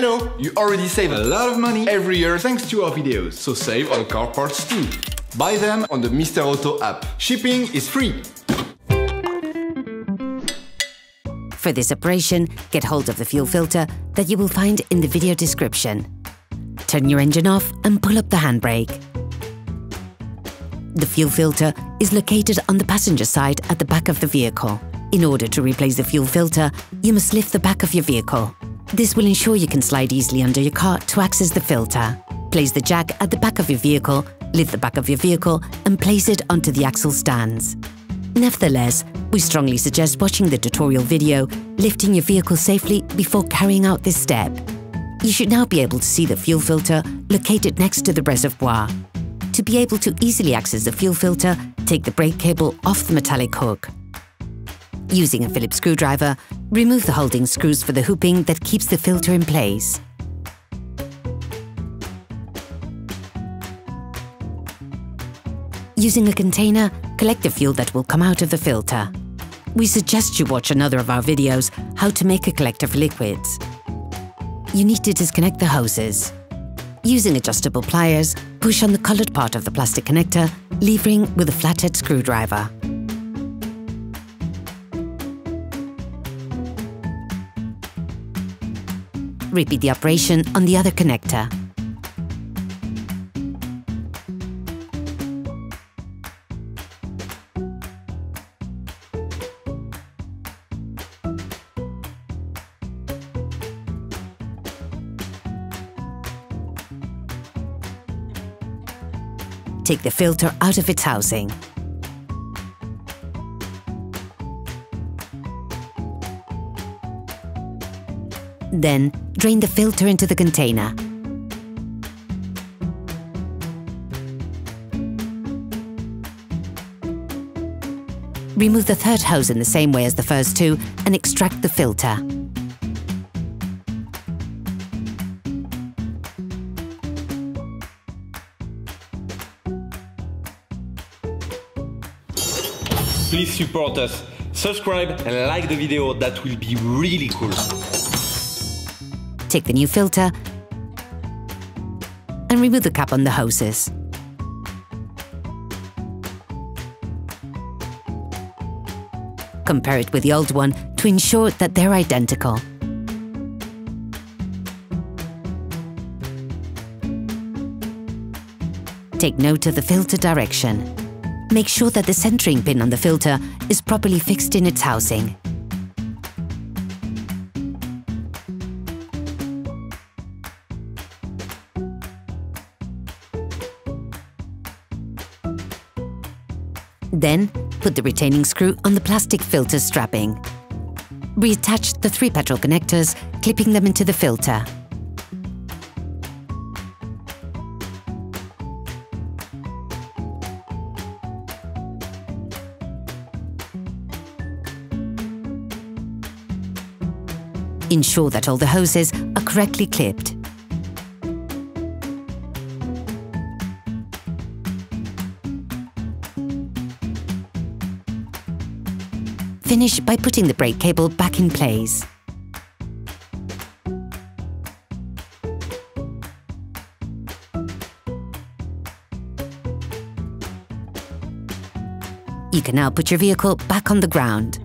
Hello! You already save a lot of money every year thanks to our videos, so save on car parts too. Buy them on the Mr. Auto app. Shipping is free. For this operation, get hold of the fuel filter that you will find in the video description. Turn your engine off and pull up the handbrake. The fuel filter is located on the passenger side at the back of the vehicle. In order to replace the fuel filter, you must lift the back of your vehicle. This will ensure you can slide easily under your car to access the filter. Place the jack at the back of your vehicle, lift the back of your vehicle and place it onto the axle stands. Nevertheless, we strongly suggest watching the tutorial video, lifting your vehicle safely before carrying out this step. You should now be able to see the fuel filter located next to the reservoir. To be able to easily access the fuel filter, take the brake cable off the metallic hook. Using a Phillips screwdriver, remove the holding screws for the hooping that keeps the filter in place. Using a container, collect the fuel that will come out of the filter. We suggest you watch another of our videos, how to make a collector for liquids. You need to disconnect the hoses. Using adjustable pliers, push on the coloured part of the plastic connector, levering with a flathead screwdriver. Repeat the operation on the other connector. Take the filter out of its housing. Then, drain the filter into the container. Remove the third hose in the same way as the first two and extract the filter. Please support us, subscribe and like the video, that will be really cool. Take the new filter and remove the cap on the hoses. Compare it with the old one to ensure that they're identical. Take note of the filter direction. Make sure that the centering pin on the filter is properly fixed in its housing. Then, put the retaining screw on the plastic filter strapping. Reattach the 3 petrol connectors, clipping them into the filter. Ensure that all the hoses are correctly clipped. Finish by putting the brake cable back in place. You can now put your vehicle back on the ground.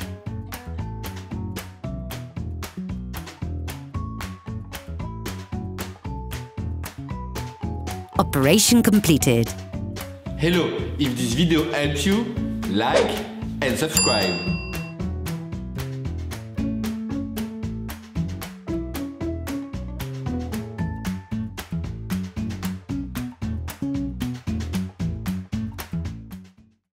Operation completed. Hello, if this video helped you, like and subscribe.